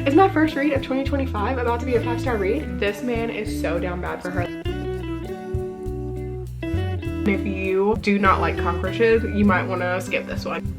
is my first read of 2025 about to be a 5-star read. This man is so down bad for her. If you do not like cockroaches, you might want to skip this one.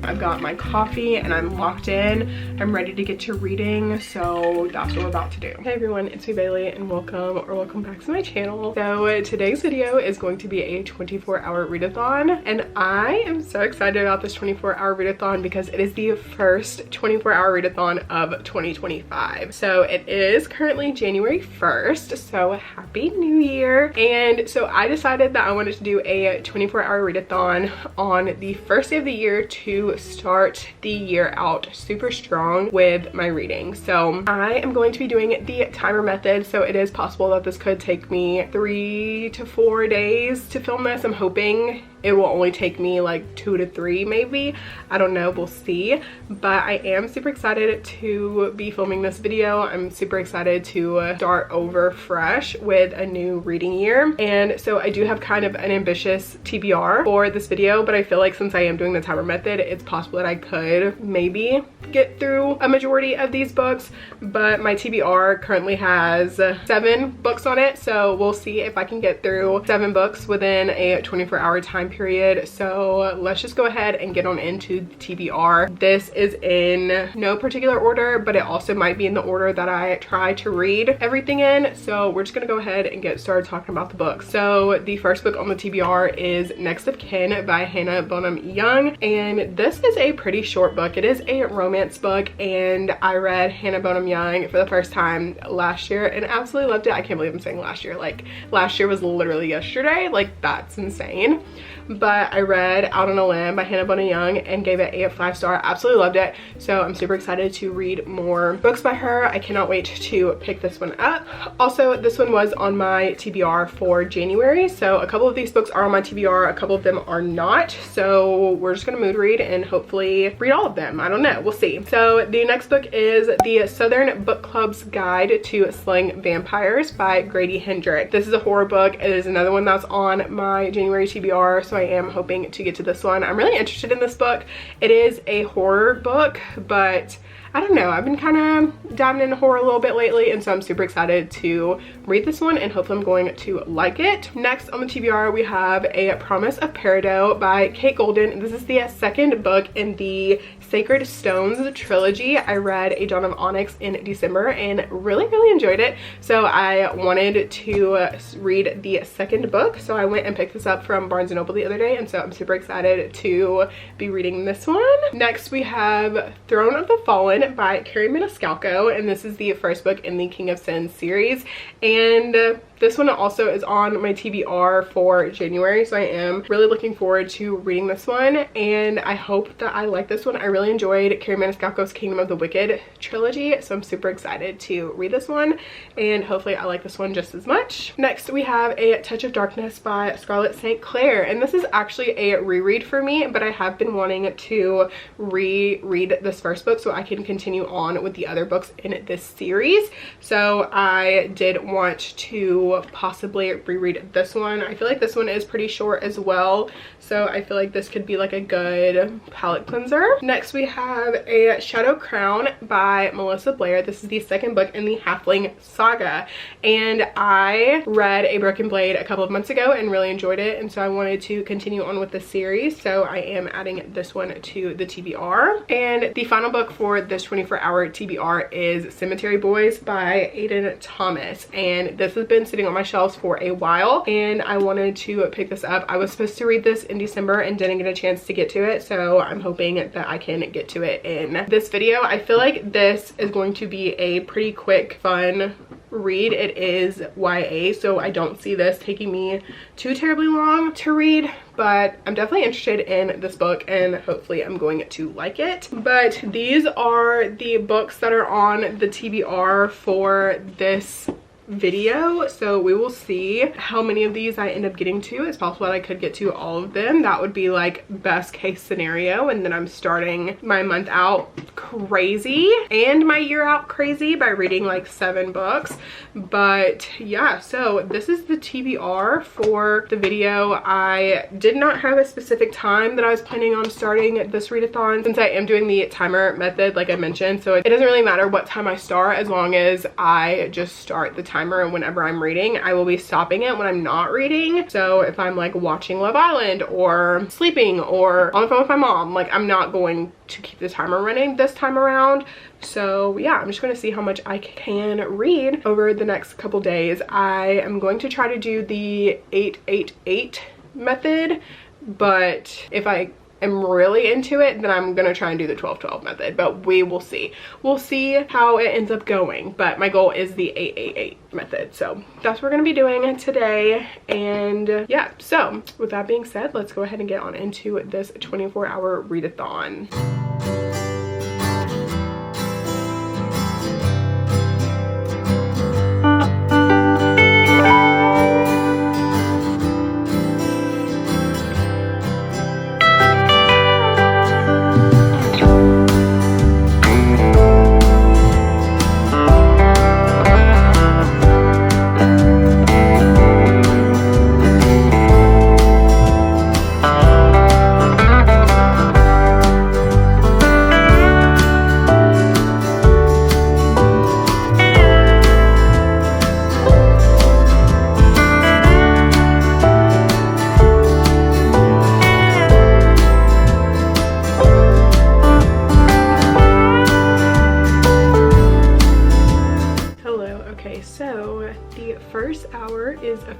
I've got my coffee and I'm locked in. I'm ready to get to reading, so that's what we're about to do. Hey everyone, it's me Bailey and welcome back to my channel. So today's video is going to be a 24-hour readathon, and I am so excited about this 24-hour readathon because it is the first 24-hour readathon of 2025. So it is currently January 1st, so happy new year. And so I decided that I wanted to do a 24-hour readathon on the first day of the year to start the year out super strong with my reading. So I am going to be doing the timer method, so it is possible that this could take me 3 to 4 days to film this. I'm hoping it will only take me like 2 to 3 maybe. I don't know, we'll see. But I am super excited to be filming this video. I'm super excited to start over fresh with a new reading year. And so I do have kind of an ambitious TBR for this video, but I feel like since I am doing the timer method, it's possible that I could maybe get through a majority of these books. But my TBR currently has 7 books on it, so we'll see if I can get through 7 books within a 24-hour time period. So let's just go ahead and get on into the TBR. This is in no particular order, but it also might be in the order that I try to read everything in. So we're just gonna go ahead and get started talking about the book. So the first book on the TBR is Next of Kin by Hannah Bonham Young, and this is a pretty short book. It is a romance book, and I read Hannah Bonham Young for the first time last year and absolutely loved it. I can't believe I'm saying last year. Like, last year was literally yesterday. Like, that's insane. But I read Out on a Limb by Hannah Bonham Young and gave it a 5-star. Absolutely loved it. So I'm super excited to read more books by her. I cannot wait to pick this one up. Also, this one was on my TBR for January. So a couple of these books are on my TBR, a couple of them are not. So we're just gonna mood read and hopefully read all of them. I don't know, we'll see. So the next book is The Southern Book Club's Guide to Slaying Vampires by Grady Hendrick. This is a horror book. It is another one that's on my January TBR. So I am hoping to get to this one. I'm really interested in this book. It is a horror book, but I don't know, I've been kind of diving into horror a little bit lately, and so I'm super excited to read this one and hopefully I'm going to like it. Next on the TBR, we have A Promise of Peridot by Kate Golden. This is the second book in the Sacred Stones trilogy. I read A Dawn of Onyx in December and really enjoyed it. So I wanted to read the second book. So I went and picked this up from Barnes & Noble the other day, and so I'm super excited to be reading this one. Next we have Throne of the Fallen by Carrie Maniscalco, and this is the first book in the King of Sin series, and this one also is on my TBR for January, so I am really looking forward to reading this one, and I hope that I like this one. I really enjoyed Carrie Maniscalco's Kingdom of the Wicked trilogy, so I'm super excited to read this one, and hopefully I like this one just as much. Next we have A Touch of Darkness by Scarlett St. Clair, and this is actually a reread for me, but I have been wanting to reread this first book so I can continue on with the other books in this series. So I did want to possibly reread this one. I feel like this one is pretty short as well, so I feel like this could be like a good palette cleanser. Next we have A Shadow Crown by Melissa Blair. This is the second book in the Halfling saga, and I read A Broken Blade a couple of months ago and really enjoyed it, and so I wanted to continue on with the series, so I am adding this one to the TBR. And the final book for this 24-hour TBR is Cemetery Boys by Aiden Thomas, and this has been sitting on my shelves for a while and I wanted to pick this up. I was supposed to read this in December and didn't get a chance to get to it, so I'm hoping that I can get to it in this video. I feel like this is going to be a pretty quick, fun read. It is YA, so I don't see this taking me too terribly long to read, but I'm definitely interested in this book and hopefully I'm going to like it. But these are the books that are on the TBR for this video, so we will see how many of these I end up getting to. It's possible that I could get to all of them. That would be like best case scenario, and then I'm starting my month out crazy and my year out crazy by reading like 7 books. But yeah, so this is the TBR for the video. I did not have a specific time that I was planning on starting this readathon, since I am doing the timer method like I mentioned. So it doesn't really matter what time I start, as long as I just start the timer, and whenever I'm reading, I will be stopping it when I'm not reading. So if I'm like watching Love Island or sleeping or on the phone with my mom, like I'm not going to keep the timer running this time around. So yeah, I'm just going to see how much I can read over the next couple days. I am going to try to do the 8-8-8 method, but if I am really into it, then I'm gonna try and do the 12-12 method, but we will see. We'll see how it ends up going, but my goal is the 8-8-8 method. So that's what we're gonna be doing today. And yeah, so with that being said, let's go ahead and get on into this 24-hour readathon.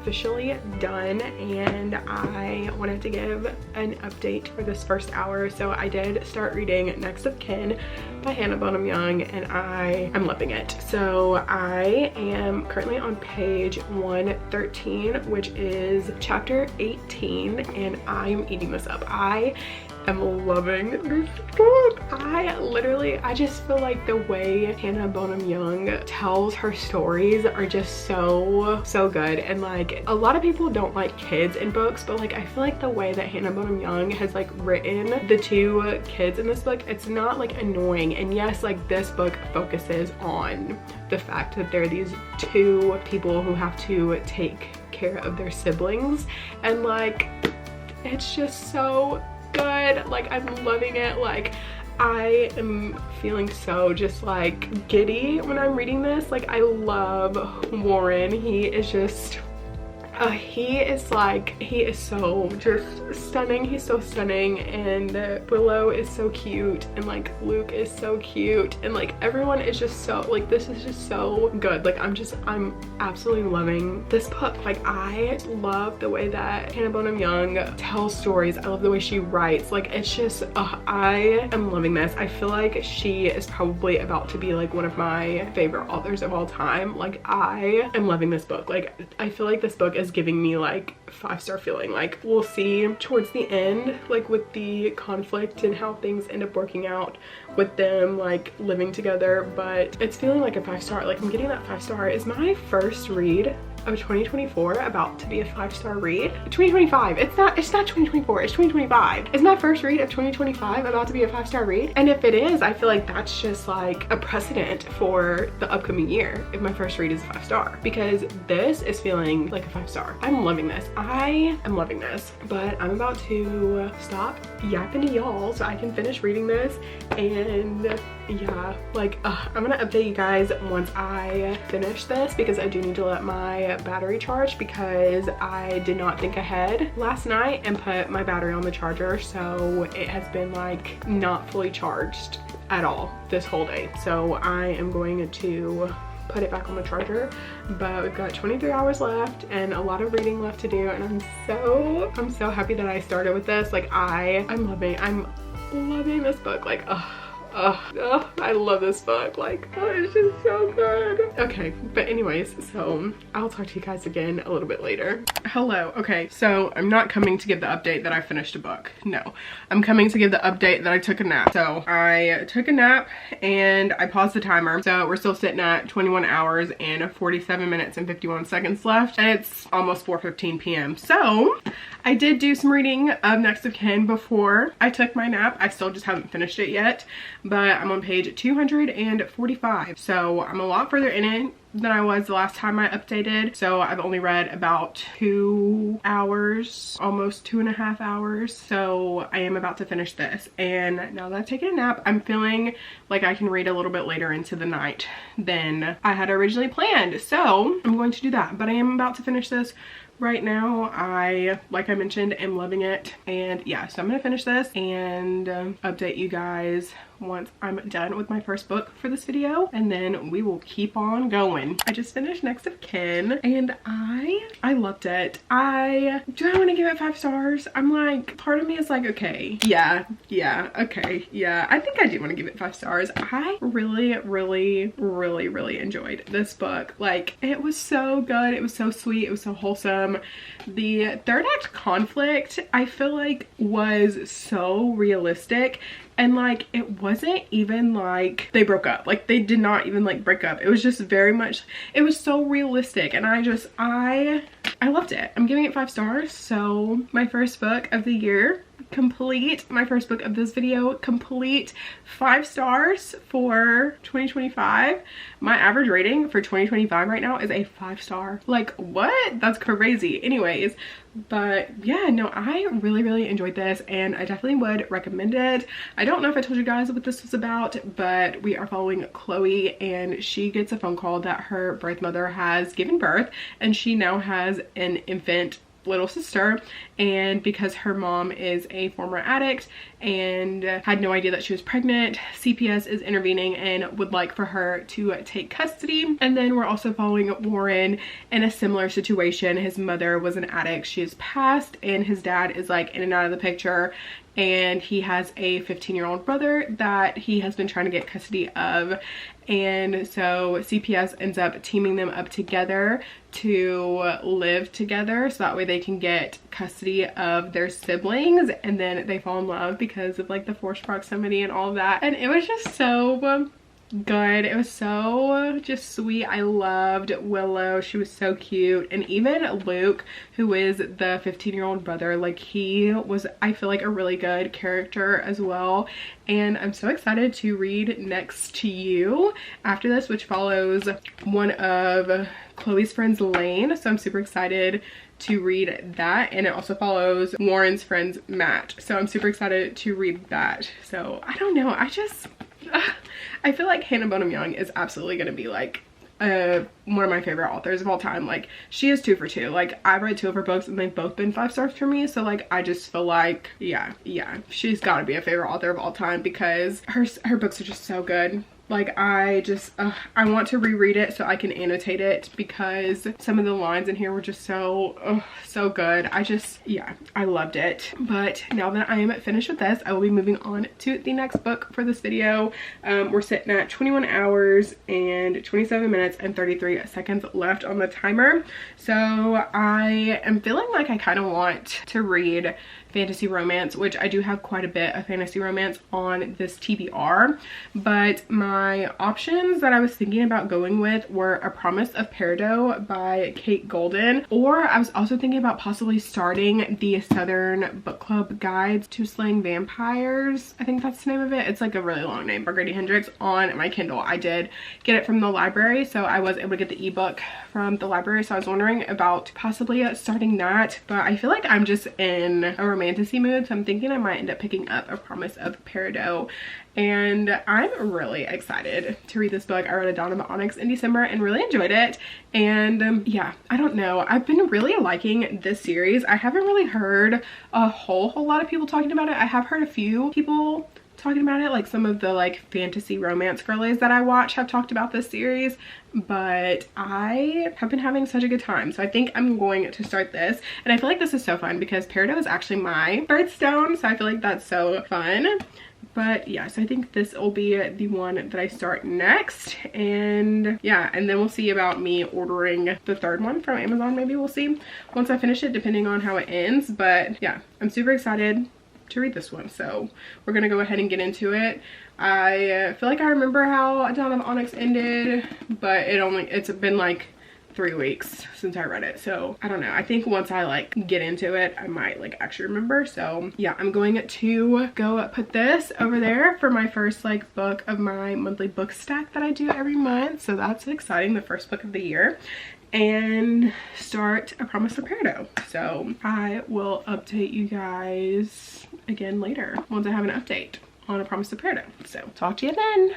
Officially done, and I wanted to give an update for this first hour. So I did start reading Next of Kin by Hannah Bonham Young, and I'm loving it. So I am currently on page 113, which is chapter 18, and I'm eating this up. I am loving this book. I just feel like the way Hannah Bonham Young tells her stories are just so good. And like, a lot of people don't like kids in books, but like I feel like the way that Hannah Bonham Young has like written the 2 kids in this book, it's not like annoying. And yes, like this book focuses on the fact that there are these 2 people who have to take care of their siblings, and like it's just so good. Like I'm loving it. Like I am feeling so just like giddy when I'm reading this. Like I love Warren. He is just he is so just stunning. He's so stunning, and Willow is so cute, and like Luke is so cute, and like everyone is just so like, this is just so good. Like I'm absolutely loving this book. Like I love the way that Hannah Bonham Young tells stories. I love the way she writes. Like it's just I am loving this. I feel like she is probably about to be like one of my favorite authors of all time. Like I am loving this book. Like I feel like this book is giving me like 5-star feeling. Like we'll see towards the end, like with the conflict and how things end up working out with them like living together, but it's feeling like a 5-star. Like I'm getting that 5-star. Is my first read of 2024 about to be a 5-star read? 2025. It's not 2024, it's 2025. Is my first read of 2025 about to be a 5-star read? And if it is, I feel like that's just like a precedent for the upcoming year if my first read is a 5-star, because this is feeling like a 5-star. I'm loving this. I am loving this, but I'm about to stop yapping to y'all so I can finish reading this. And yeah, like I'm gonna update you guys once I finish this, because I do need to let my battery charge, because I did not think ahead last night and put my battery on the charger, so it has been like not fully charged at all this whole day. So I am going to put it back on the charger, but we've got 23 hours left and a lot of reading left to do, and I'm so happy that I started with this. Like I'm loving this book. Like I love this book. Like it's just so good. Okay, but anyways, so I'll talk to you guys again a little bit later. Hello. Okay, so I'm not coming to give the update that I finished a book. No, I'm coming to give the update that I took a nap. So I took a nap and I paused the timer. So we're still sitting at 21 hours and 47 minutes and 51 seconds left, and it's almost 4:15 p.m. So I did do some reading of Next of Kin before I took my nap. I still just haven't finished it yet. but I'm on page 245. So I'm a lot further in it than I was the last time I updated. So I've only read about 2 hours, almost 2.5 hours. So I am about to finish this, and now that I've taken a nap, I'm feeling like I can read a little bit later into the night than I had originally planned. So I'm going to do that, but I am about to finish this right now. Like I mentioned, am loving it. And yeah, so I'm gonna finish this and update you guys once I'm done with my first book for this video, and then we will keep on going. I just finished Next of Kin, and I loved it. Do I want to give it 5 stars? I'm like, part of me is like, okay, yeah, okay, yeah, I think I do want to give it 5 stars. I really enjoyed this book. Like, it was so good, it was so sweet, it was so wholesome. The third act conflict, I feel like, was so realistic. And like, it wasn't even like they broke up. Like, they did not even like break up. It was just very much, it was so realistic, and I loved it. I'm giving it 5 stars. So my first book of the year complete, my first book of this video complete, 5 stars for 2025. My average rating for 2025 right now is a 5-star. Like, what? That's crazy. Anyways, but yeah, no, I really enjoyed this, and I definitely would recommend it. I don't know if I told you guys what this was about, but we are following Chloe, and she gets a phone call that her birth mother has given birth, and she now has an infant little sister. And because her mom is a former addict and had no idea that she was pregnant, CPS is intervening and would like for her to take custody. And then we're also following Warren in a similar situation. His mother was an addict, she has passed, and his dad is like in and out of the picture, and he has a 15-year-old brother that he has been trying to get custody of. And so CPS ends up teaming them up together to live together, so that way they can get custody of their siblings, and then they fall in love because of like the forced proximity and all of that. And it was just so good. It was so just sweet. I loved Willow. She was so cute. And even Luke, who is the 15-year-old brother, like, he was, I feel like, a really good character as well. And I'm so excited to read Next to You after this, which follows one of Chloe's friends, Lane. So I'm super excited to read that, and it also follows Warren's friends, Matt. So I'm super excited to read that. So I don't know, I feel like Hannah Bonham Young is absolutely going to be like one of my favorite authors of all time. Like, she is 2 for 2. Like, I've read 2 of her books and they've both been 5 stars for me. So like, I just feel like, yeah, she's got to be a favorite author of all time, because her books are just so good. Like, I want to reread it so I can annotate it, because some of the lines in here were just so good. I loved it. But now that I am finished with this, I will be moving on to the next book for this video. We're sitting at 21 hours and 27 minutes and 33 seconds left on the timer. So I am feeling like I kind of want to read fantasy romance, which I do have quite a bit of fantasy romance on this TBR, but my options that I was thinking about going with were A Promise of Peridot by Kate Golden, or I was also thinking about possibly starting the Southern Book Club Guides to Slaying Vampires. I think that's the name of it. It's like a really long name. Grady Hendrix on my Kindle. I did get it from the library, so I was able to get the ebook from the library, so I was wondering about possibly starting that, but I feel like I'm just in a romantasy mood, so I'm thinking I might end up picking up A Promise of Peridot. And I'm really excited to read this book. I read Dawn of Onyx in December and really enjoyed it. And yeah, I don't know, I've been really liking this series. I haven't really heard a whole lot of people talking about it. I have heard a few people talking about it, like some of the like fantasy romance girlies that I watch have talked about this series, but I have been having such a good time, so I think I'm going to start this. And I feel like this is so fun because Peridot is actually my birthstone, so I feel like that's so fun. But yeah, so I think this will be the one that I start next. And yeah, and then we'll see about me ordering the third one from Amazon. Maybe we'll see once I finish it, depending on how it ends. But yeah, I'm super excited to read this one, so we're gonna go ahead and get into it. I feel like I remember how Dawn of Onyx ended, but it's been like 3 weeks since I read it, so I don't know. I think once I like get into it, I might like actually remember. So yeah, I'm going to go put this over there for my first like book of my monthly book stack that I do every month. So that's exciting, the first book of the year, and start A Promise of Peridot. So I will update you guys again later once I have an update on A Promise of Peridot. So talk to you then.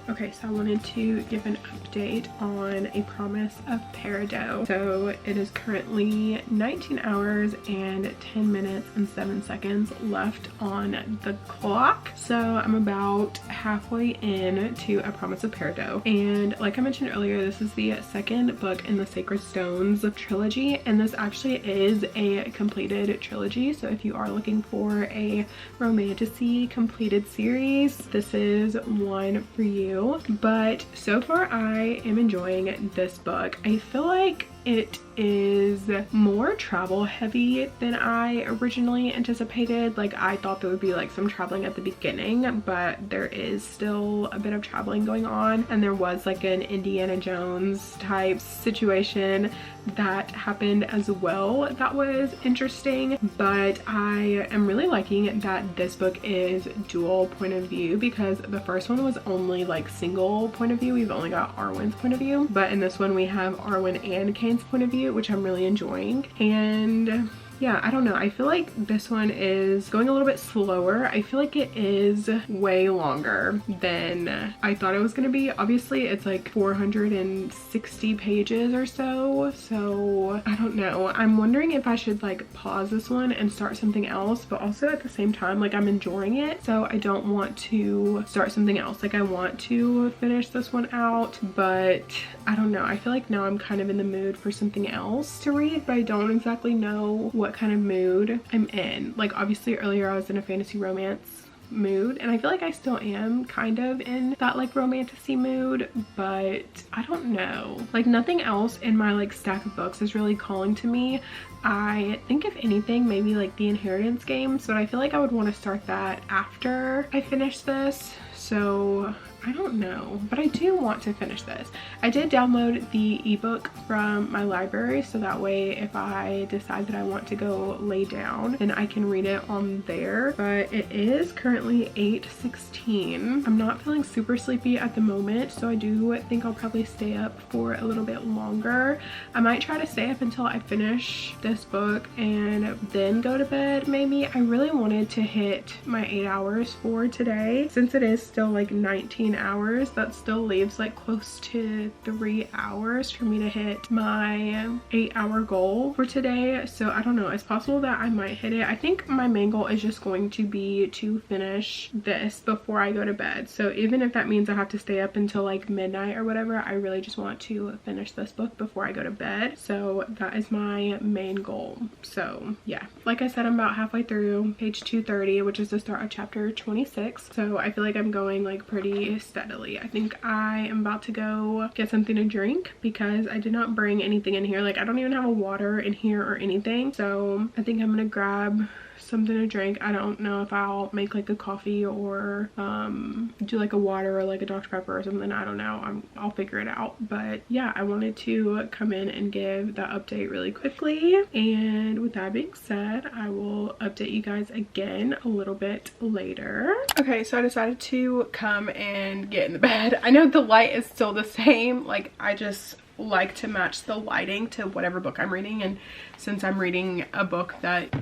Okay, so I wanted to give an update on A Promise of Peridot. So it is currently 19 hours and 10 minutes and 7 seconds left on the clock. So I'm about halfway in to A Promise of Peridot. And like I mentioned earlier, this is the second book in the Sacred Stones trilogy. And this actually is a completed trilogy. So if you are looking for a romantasy completed series, this is one for you. But so far I am enjoying this book. I feel like it is more travel heavy than I originally anticipated. Like I thought there would be like some traveling at the beginning, but there is still a bit of traveling going on, and there was like an Indiana Jones type situation that happened as well that was interesting. But I am really liking that this book is dual point of view, because the first one was only like single point of view. We've only got Arwen's point of view, but in this one we have Arwen and Kane's point of view, which I'm really enjoying. And yeah, I don't know, I feel like this one is going a little bit slower. I feel like it is way longer than I thought it was gonna be. Obviously it's like 460 pages or so, so I don't know. I'm wondering if I should like pause this one and start something else, but also at the same time like I'm enjoying it, so I don't want to start something else. Like I want to finish this one out, but I don't know, I feel like now I'm kind of in the mood for something else to read, but I don't exactly know what kind of mood I'm in. Like obviously earlier I was in a fantasy romance mood, and I feel like I still am kind of in that like romantasy mood, but I don't know, like nothing else in my like stack of books is really calling to me. I think if anything maybe like the Inheritance games, but I feel like I would want to start that after I finish this, so I don't know, but I do want to finish this. I did download the ebook from my library, so that way if I decide that I want to go lay down, then I can read it on there. But it is currently 8:16. I'm not feeling super sleepy at the moment, so I do think I'll probably stay up for a little bit longer. I might try to stay up until I finish this book and then go to bed maybe. I really wanted to hit my 8 hours for today. Since it is still like 19 hours, that still leaves like close to 3 hours for me to hit my 8-hour goal for today. So I don't know, it's possible that I might hit it. I think my main goal is just going to be to finish this before I go to bed. So even if that means I have to stay up until like midnight or whatever, I really just want to finish this book before I go to bed. So that is my main goal. So yeah, like I said, I'm about halfway through page 230, which is the start of chapter 26. So I feel like I'm going like pretty steadily. I think I am about to go get something to drink because I did not bring anything in here. Like I don't even have a water in here or anything. So I think I'm gonna grab something to drink. I don't know if I'll make like a coffee or do like a water or like a Dr. Pepper or something. I don't know. I'll figure it out. But yeah, I wanted to come in and give that update really quickly. And with that being said, I will update you guys again a little bit later. Okay, so I decided to come and get in the bed. I know the light is still the same. Like I just like to match the lighting to whatever book I'm reading, and since I'm reading a book that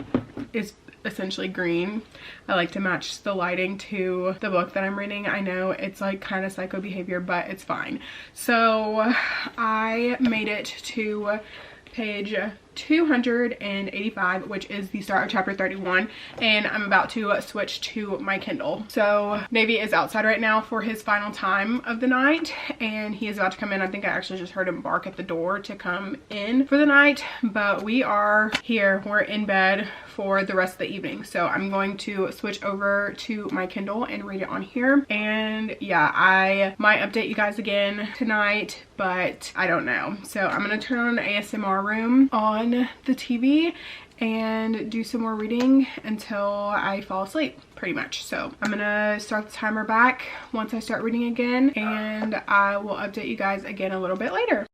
is essentially green. I like to match the lighting to the book that I'm reading. I know it's like kind of psycho behavior, but it's fine. So I made it to page 285, which is the start of chapter 31, and I'm about to switch to my Kindle. So Navy is outside right now for his final time of the night, and he is about to come in. I think I actually just heard him bark at the door to come in for the night, but we are here. We're in bed for the rest of the evening. So I'm going to switch over to my Kindle and read it on here. And yeah, I might update you guys again tonight, but I don't know. So I'm gonna turn on ASMR room on the TV and do some more reading until I fall asleep, pretty much. So I'm gonna start the timer back once I start reading again, and I will update you guys again a little bit later.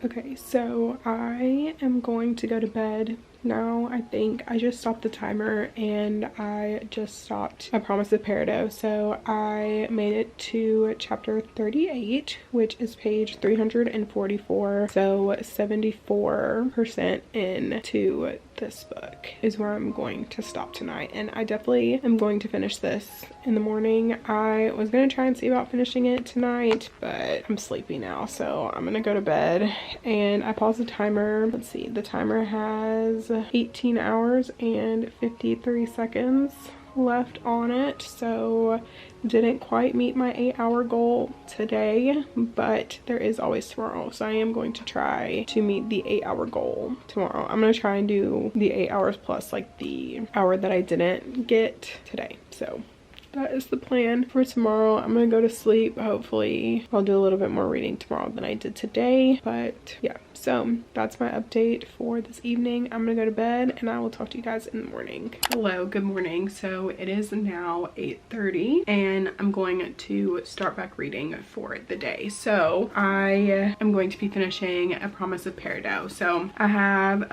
Okay, so I am going to go to bed now. I think I just stopped the timer and I just stopped A Promise of Parid. So I made it to chapter 38, which is page 344. So 74% into this book is where I'm going to stop tonight, and I definitely am going to finish this in the morning. I was gonna try and see about finishing it tonight, but I'm sleepy now, so I'm gonna go to bed. And I paused the timer. Let's see, the timer has 18 hours and 53 seconds left on it, so didn't quite meet my 8-hour goal today, but there is always tomorrow, so I am going to try to meet the 8-hour goal tomorrow. I'm gonna try and do the 8 hours plus like the hour that I didn't get today. So that is the plan for tomorrow. I'm gonna go to sleep. Hopefully I'll do a little bit more reading tomorrow than I did today, but yeah, so that's my update for this evening. I'm gonna go to bed and I will talk to you guys in the morning. Hello, good morning. So it is now 8:30 and I'm going to start back reading for the day. So I am going to be finishing A Promise of Parid. So I have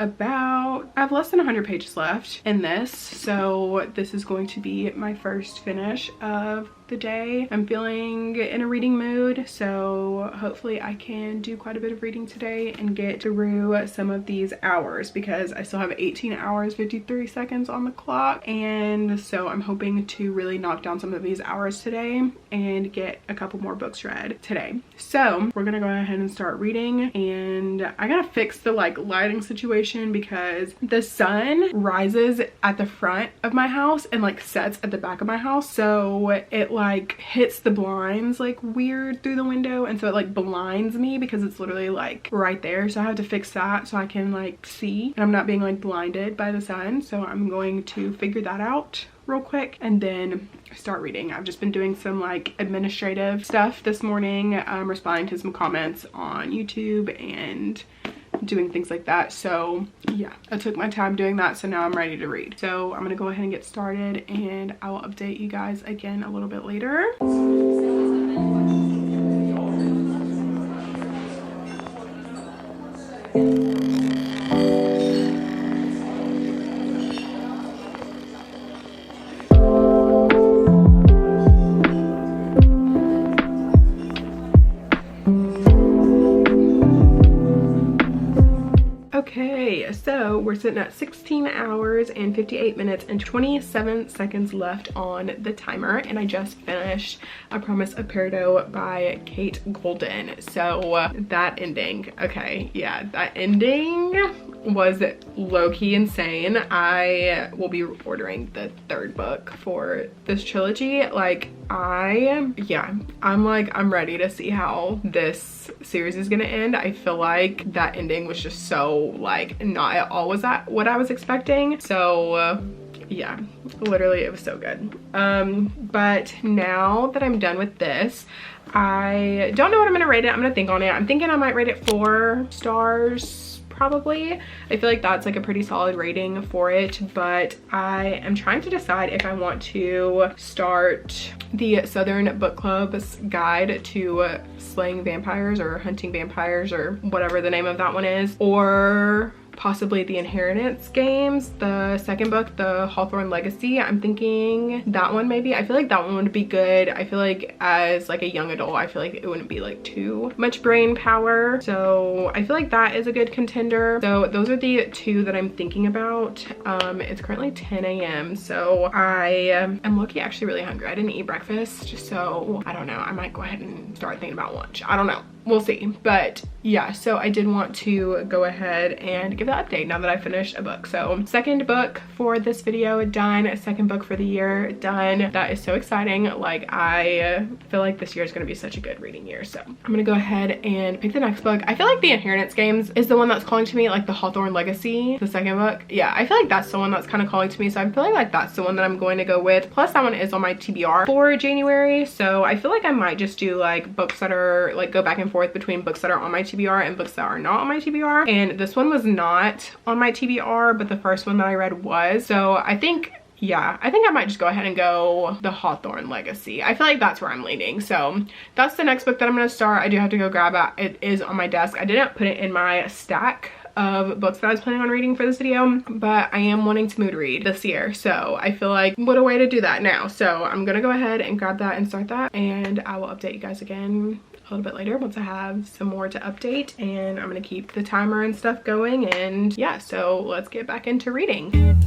less than 100 pages left in this, so this is going to be my first finish of the day. I'm feeling in a reading mood, so hopefully I can do quite a bit of reading today and get through some of these hours, because I still have 18 hours 53 seconds on the clock, and so I'm hoping to really knock down some of these hours today and get a couple more books read today. So we're gonna go ahead and start reading, and I gotta fix the like lighting situation because the sun rises at the front of my house and like sets at the back of my house, so it like hits the blinds like weird through the window, and so it like blinds me because it's literally like right there. So I have to fix that so I can like see and I'm not being like blinded by the sun. So I'm going to figure that out real quick and then start reading. I've just been doing some like administrative stuff this morning, responding to some comments on YouTube and doing things like that. So yeah, I took my time doing that, so now I'm ready to read. So I'm gonna go ahead and get started and I will update you guys again a little bit later. Okay, so we're sitting at 16 hours and 58 minutes and 27 seconds left on the timer, and I just finished A Promise of Parid by Kate Golden. So that ending, okay, yeah, that ending was low-key insane. I will be ordering the third book for this trilogy. Like I'm ready to see how this series is gonna end. I feel like that ending was just so like not at all was that what I was expecting. So yeah, literally it was so good. But now that I'm done with this, I don't know what I'm gonna rate it. I'm gonna think on it. I'm thinking I might rate it 4 stars probably. I feel like that's like a pretty solid rating for it, but I am trying to decide if I want to start the Southern Book Club's guide to slaying vampires or hunting vampires or whatever the name of that one is, or possibly the Inheritance games, the second book, the Hawthorne Legacy. I'm thinking that one maybe. I feel like that one would be good. I feel like as like a young adult, I feel like it wouldn't be like too much brain power. So I feel like that is a good contender. So those are the two that I'm thinking about. It's currently 10 a.m. so I am low-key actually really hungry. I didn't eat breakfast, so I don't know. I might go ahead and start thinking about lunch. I don't know. We'll see. But yeah, so I did want to go ahead and give that update now that I finished a book. So second book for this video done, second book for the year done. That is so exciting. Like, I feel like this year is going to be such a good reading year. So I'm going to go ahead and pick the next book. I feel like the Inheritance games is the one that's calling to me, like the Hawthorne Legacy, the second book. Yeah, I feel like that's the one that's kind of calling to me. So I'm feeling like that's the one that I'm going to go with. Plus that one is on my TBR for January. So I feel like I might just do like books that are like go back and forth between books that are on my TBR and books that are not on my TBR. And this one was not on my TBR, but the first one that I read was. So I think, yeah, I think I might just go ahead and go the Hawthorne Legacy. I feel like that's where I'm leaning. So that's the next book that I'm going to start. I do have to go grab it. It is on my desk. I didn't put it in my stack of books that I was planning on reading for this video, but I am wanting to mood read this year, so I feel like what a way to do that now. So I'm gonna go ahead and grab that and start that, and I will update you guys again a little bit later once I have some more to update. And I'm gonna keep the timer and stuff going, and yeah, so let's get back into reading.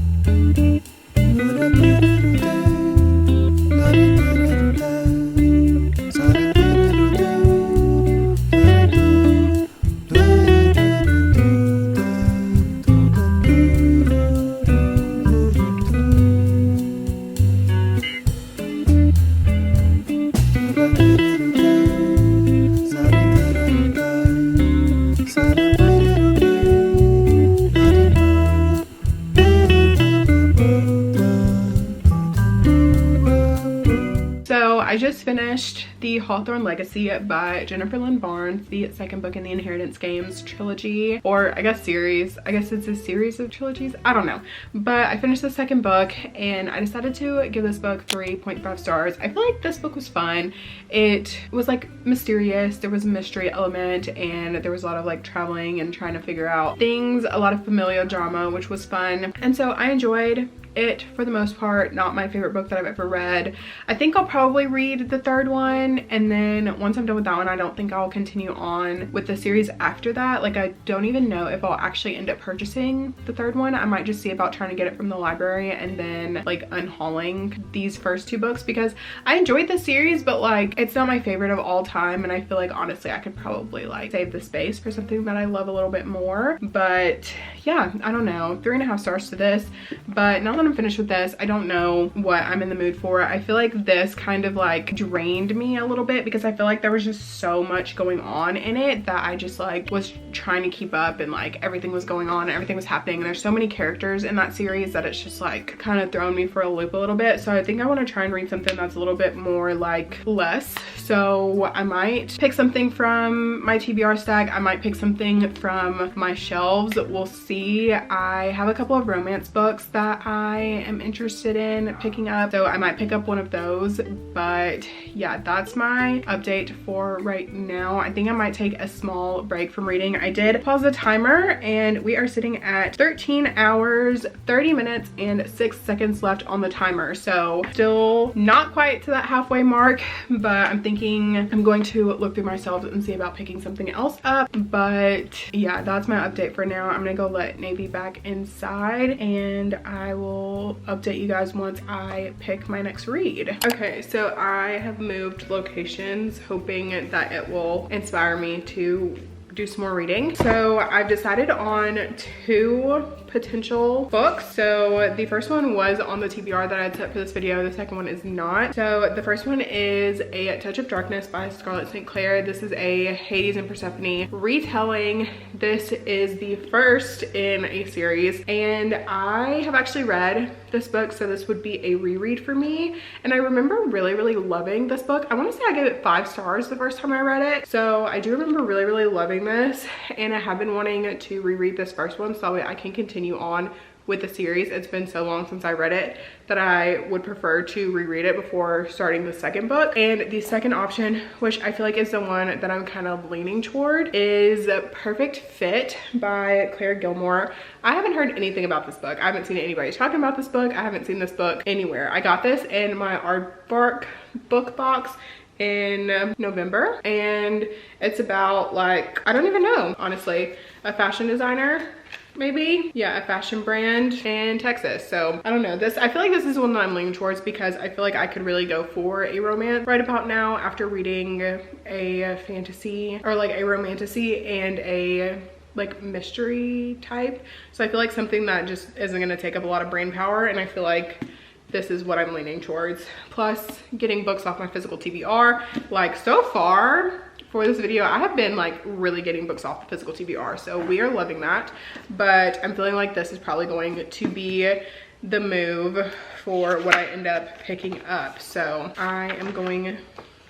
I just finished the Hawthorne Legacy by Jennifer Lynn Barnes, the second book in the Inheritance Games trilogy, or I guess series. I guess it's a series of trilogies. I don't know. But I finished the second book and I decided to give this book 3.5 stars. I feel like this book was fun. It was like mysterious. There was a mystery element and there was a lot of like traveling and trying to figure out things, a lot of familial drama, which was fun. And so I enjoyed it for the most part. Not my favorite book that I've ever read. I think I'll probably read the third one, and then once I'm done with that one, I don't think I'll continue on with the series after that. Like, I don't even know if I'll actually end up purchasing the third one. I might just see about trying to get it from the library and then like unhauling these first two books, because I enjoyed the series, but like it's not my favorite of all time, and I feel like honestly I could probably like save the space for something that I love a little bit more. But yeah, I don't know, 3.5 stars to this. But now that I'm finished with this, I don't know what I'm in the mood for. I feel like this kind of like drained me a little bit, because I feel like there was just so much going on in it that I just like was trying to keep up, and like everything was going on and everything was happening, and there's so many characters in that series that it's just like kind of thrown me for a loop a little bit. So I think I want to try and read something that's a little bit more like less. So I might pick something from my TBR stack. I might pick something from my shelves. We'll see. I have a couple of romance books that I am interested in picking up, so I might pick up one of those. But yeah, that's my update for right now. I think I might take a small break from reading. I did pause the timer and we are sitting at 13 hours 30 minutes and 6 seconds left on the timer, so still not quite to that halfway mark, but I'm thinking I'm going to look through my shelves and see about picking something else up. But yeah, that's my update for now. I'm gonna go let Navy back inside and I will update you guys once I pick my next read. Okay, so I have moved locations hoping that it will inspire me to do some more reading. So I've decided on 2 potential books. So the first one was on the TBR that I had set for this video. The second one is not. So the first one is A Touch of Darkness by Scarlett St. Clair. This is a Hades and Persephone retelling. This is the first in a series, and I have actually read this book, so this would be a reread for me. And I remember really loving this book. I want to say I gave it 5 stars the first time I read it, so I do remember really loving this, and I have been wanting to reread this first one so that way I can continue on with the series. It's been so long since I read it that I would prefer to reread it before starting the second book. And the second option, which I feel like is the one that I'm kind of leaning toward, is Perfect Fit by Claire Gilmore. I haven't heard anything about this book. I haven't seen anybody talking about this book. I haven't seen this book anywhere. I got this in my Aardvark book box in November, and it's about, like, I don't even know, honestly, a fashion designer, maybe, yeah, a fashion brand in Texas. So I don't know, this, I feel like this is one that I'm leaning towards because I feel like I could really go for a romance right about now after reading a fantasy, or like a romantasy and a like mystery type. So I feel like something that just isn't going to take up a lot of brain power, and I feel like this is what I'm leaning towards. Plus getting books off my physical TBR. Like, so far for this video, I have been like really getting books off the physical TBR, so we are loving that. But I'm feeling like this is probably going to be the move for what I end up picking up. So I am going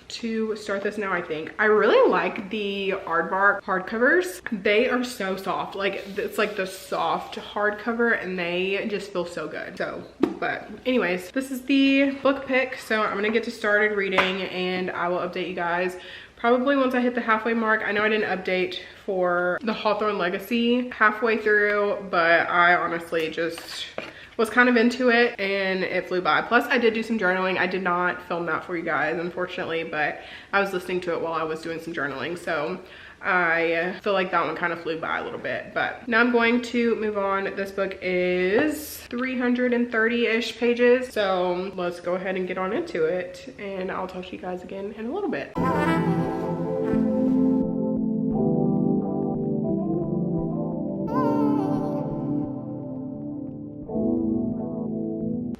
to start this now. I think I really like the Aardvark hardcovers. They are so soft, like it's like the soft hardcover, and they just feel so good. So, but anyways, this is the book pick, so I'm gonna get to started reading, and I will update you guys probably once I hit the halfway mark. I know I didn't update for the Hawthorne Legacy halfway through, but I honestly just was kind of into it and it flew by. Plus I did do some journaling. I did not film that for you guys, unfortunately, but I was listening to it while I was doing some journaling, so I feel like that one kind of flew by a little bit. But now I'm going to move on. This book is 330-ish pages, so let's go ahead and get on into it, and I'll talk to you guys again in a little bit.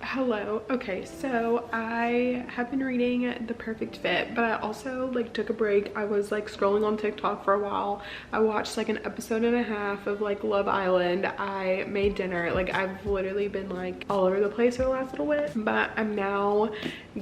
Hello. Okay, so I have been reading The Perfect Fit, but I also like took a break. I was like scrolling on TikTok for a while. I watched like an episode and a half of like Love Island. I made dinner. Like, I've literally been like all over the place for the last little bit, but I'm now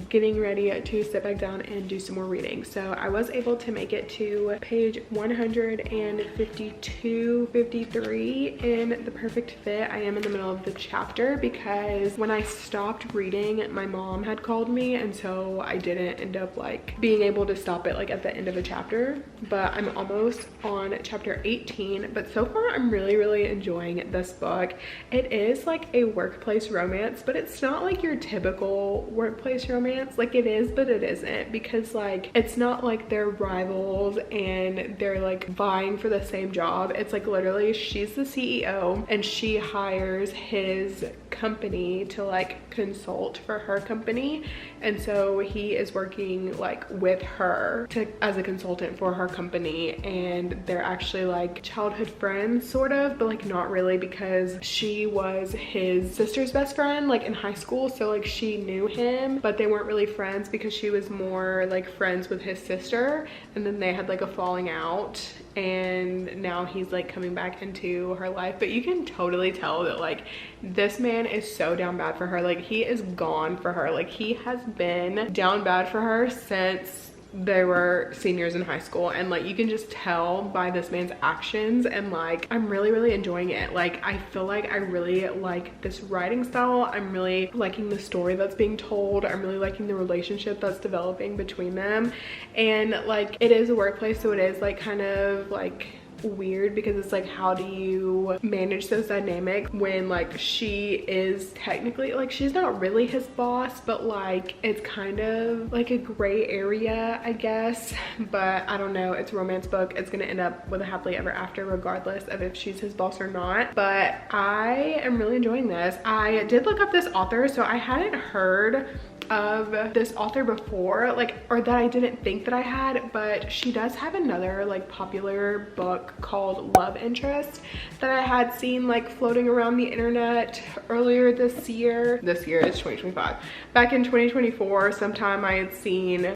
getting ready to sit back down and do some more reading. So I was able to make it to page 152, 53 in The Perfect Fit. I am in the middle of the chapter because when I stopped reading, my mom had called me, and so I didn't end up like being able to stop it like at the end of a chapter. But I'm almost on chapter 18, but so far I'm really enjoying this book. It is like a workplace romance, but it's not like your typical workplace romance. Like, it is, but it isn't, because like it's not like they're rivals and they're like vying for the same job. It's like literally she's the CEO and she hires his company to like consult for her company, and so he is working like with her as a consultant for her company, and they're actually like childhood friends sort of, but like not really, because she was his sister's best friend like in high school, so like she knew him, but they weren't really friends because she was more like friends with his sister, and then they had like a falling out, and now he's like coming back into her life. But you can totally tell that like this man is so down bad for her. Like, he is gone for her. Like, he has been down bad for her since they were seniors in high school, and like you can just tell by this man's actions, and like I'm really enjoying it. Like, I feel like I really like this writing style. I'm really liking the story that's being told. I'm really liking the relationship that's developing between them, and like it is a workplace, so it is like kind of like weird, because it's like, how do you manage those dynamics when like she is technically like, she's not really his boss, but like it's kind of like a gray area, I guess. But I don't know, it's a romance book. It's gonna end up with a happily ever after regardless of if she's his boss or not. But I am really enjoying this. I did look up this author, so I hadn't heard of this author before, like, or that I didn't think that I had, but she does have another like popular book called Love Interest that I had seen like floating around the internet earlier this year. This year is 2025. Back in 2024 sometime I had seen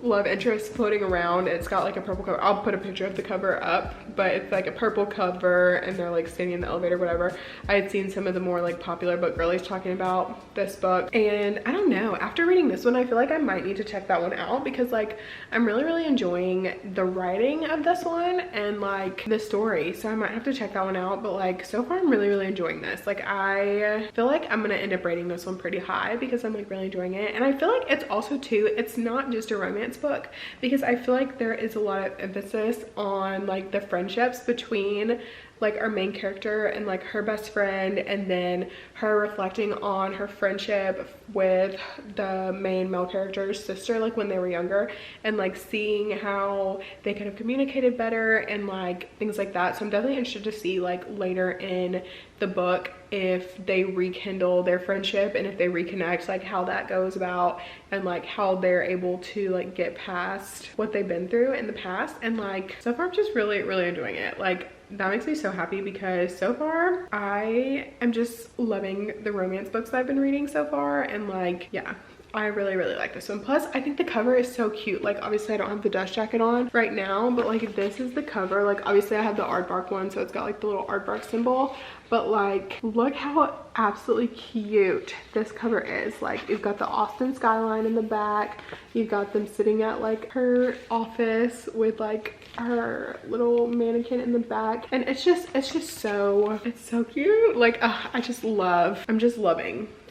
Love Interest floating around. It's got like a purple cover. I'll put a picture of the cover up, but it's like a purple cover and they're like standing in the elevator, whatever. I had seen some of the more like popular book girlies talking about this book, and I don't know, after reading this one I feel like I might need to check that one out because like I'm really enjoying the writing of this one and like the story, so I might have to check that one out. But like so far I'm really enjoying this. Like I feel like I'm gonna end up rating this one pretty high because I'm like really enjoying it. And I feel like it's also too, it's not just a romance book, because I feel like there is a lot of emphasis on like the friendships between like our main character and like her best friend, and then her reflecting on her friendship with the main male character's sister, like when they were younger, and like seeing how they could have communicated better and like things like that. So I'm definitely interested to see like later in the book if they rekindle their friendship and if they reconnect, like how that goes about and like how they're able to like get past what they've been through in the past. And like so far I'm just really enjoying it. Like that makes me so happy because so far I am just loving the romance books that I've been reading so far. And like, yeah, I really like this one. Plus I think the cover is so cute. Like obviously I don't have the dust jacket on right now, but like this is the cover. Like obviously I have the aardvark one, so it's got like the little aardvark symbol, but like look how absolutely cute this cover is. Like you've got the Austin skyline in the back, you've got them sitting at like her office with like her little mannequin in the back, and it's just so, it's so cute. Like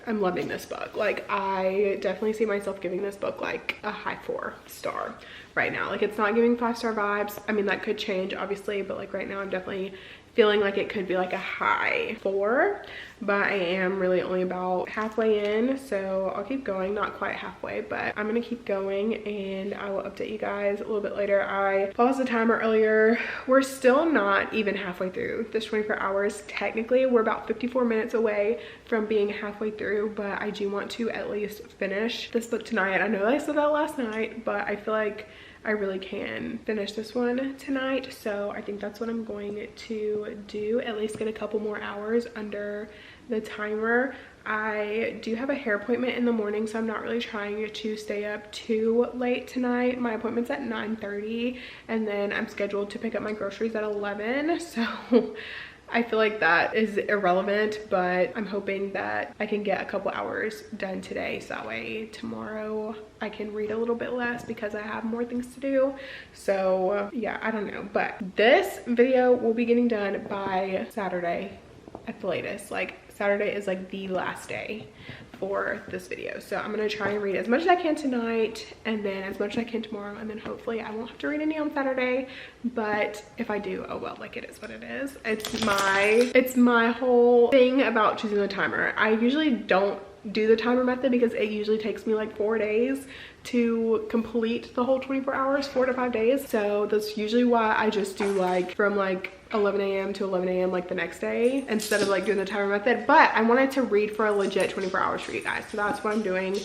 I'm loving this book. Like I definitely see myself giving this book like a high 4-star right now. Like it's not giving 5-star vibes. I mean that could change obviously, but like right now I'm definitely feeling like it could be like a high 4, but I am really only about halfway in, so I'll keep going. Not quite halfway, but I'm gonna keep going and I will update you guys a little bit later. I paused the timer earlier. We're still not even halfway through this 24 hours. Technically we're about 54 minutes away from being halfway through, but I do want to at least finish this book tonight. I know I said that last night, but I feel like I really can finish this one tonight, so I think that's what I'm going to do. At least get a couple more hours under the timer. I do have a hair appointment in the morning, so I'm not really trying to stay up too late tonight. My appointment's at 9:30, and then I'm scheduled to pick up my groceries at 11, so I feel like that is irrelevant, but I'm hoping that I can get a couple hours done today, so that way tomorrow I can read a little bit less because I have more things to do. So yeah, I don't know, but this video will be getting done by Saturday at the latest. Like Saturday is like the last day for this video, so I'm gonna try and read as much as I can tonight and then as much as I can tomorrow, and then hopefully I won't have to read any on Saturday. But if I do, oh well, like it is what it is. It's my whole thing about choosing the timer. I usually don't do the timer method because it usually takes me like 4 days to complete the whole 24 hours, 4 to 5 days. So that's usually why I just do like from like 11 a.m. to 11 a.m. like the next day instead of like doing the timer method. But I wanted to read for a legit 24 hours for you guys, so that's what I'm doing,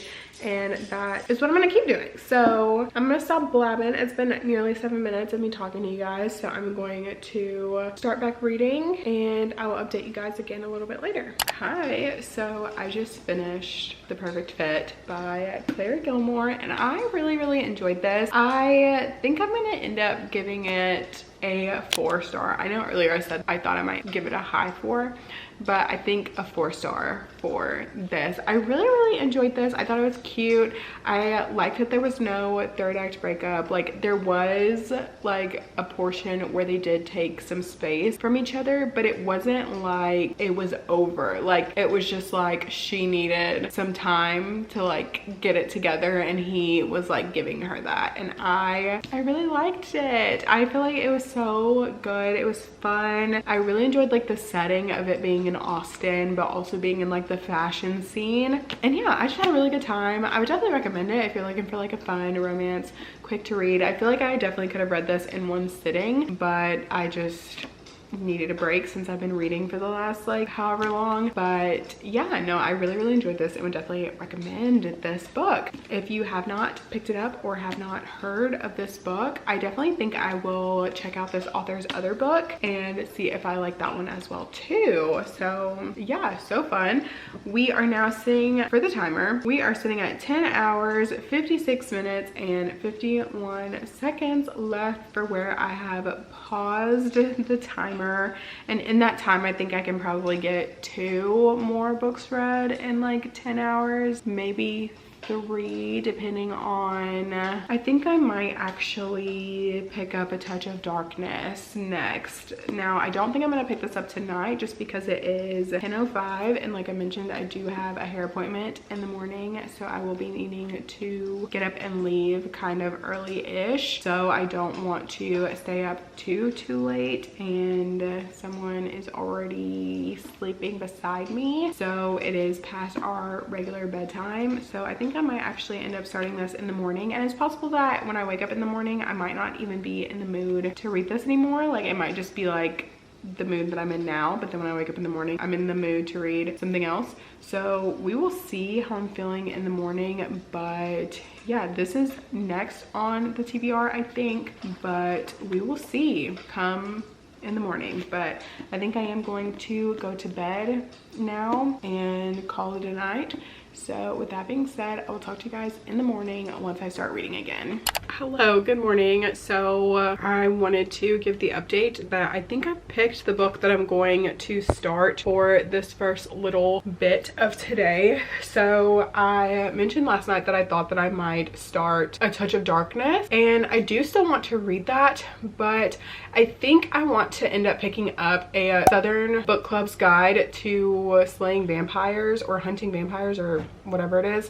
and that is what I'm gonna keep doing. So I'm gonna stop blabbing. It's been nearly 7 minutes of me talking to you guys, so I'm going to start back reading and I will update you guys again a little bit later. Hi, so I just finished The Perfect Fit by Claire Gilmore, and I really enjoyed this. I think I'm gonna end up giving it a 4-star. I know earlier I said I thought I might give it a high 4, but I think a 4-star for this. I really enjoyed this. I thought it was cute. I liked that there was no third act breakup. Like there was like a portion where they did take some space from each other, but it wasn't like it was over. Like it was just like she needed some time to like get it together, and he was like giving her that, and I really liked it. I feel like it was so good. It was fun. I really enjoyed like the setting of it being in Austin, but also being in like the fashion scene. And yeah, I just had a really good time. I would definitely recommend it if you're looking for like a fun romance, quick to read. I feel like I definitely could have read this in one sitting, but I just needed a break since I've been reading for the last like however long. But yeah, no, I really enjoyed this and would definitely recommend this book. If you have not picked it up or have not heard of this book, I definitely think I will check out this author's other book and see if I like that one as well too. So yeah, so fun. We are now sitting, for the timer, we are sitting at 10 hours, 56 minutes, and 51 seconds left for where I have paused the timer. And in that time, I think I can probably get 2 more books read in like 10 hours, maybe 3 depending on, I think I might actually pick up A Touch of Darkness next. Now I don't think I'm gonna pick this up tonight just because it is 10:05, and like I mentioned, I do have a hair appointment in the morning, so I will be needing to get up and leave kind of early-ish, so I don't want to stay up too late and someone is already sleeping beside me, so it is past our regular bedtime. So I think I might actually end up starting this in the morning, and it's possible that when I wake up in the morning I might not even be in the mood to read this anymore. Like, it might just be like the mood that I'm in now, but then when I wake up in the morning I'm in the mood to read something else. So we will see how I'm feeling in the morning. But yeah, this is next on the TBR, I think, but we will see come in the morning. But I think I am going to go to bed now and call it a night. So with that being said, I will talk to you guys in the morning once I start reading again. Hello, good morning. So I wanted to give the update that I think I picked the book that I'm going to start for this first little bit of today. So I mentioned last night that I thought that I might start A Touch of Darkness, and I do still want to read that, but I think I want to end up picking up a Southern Book Club's Guide to Slaying Vampires or Hunting Vampires or whatever it is,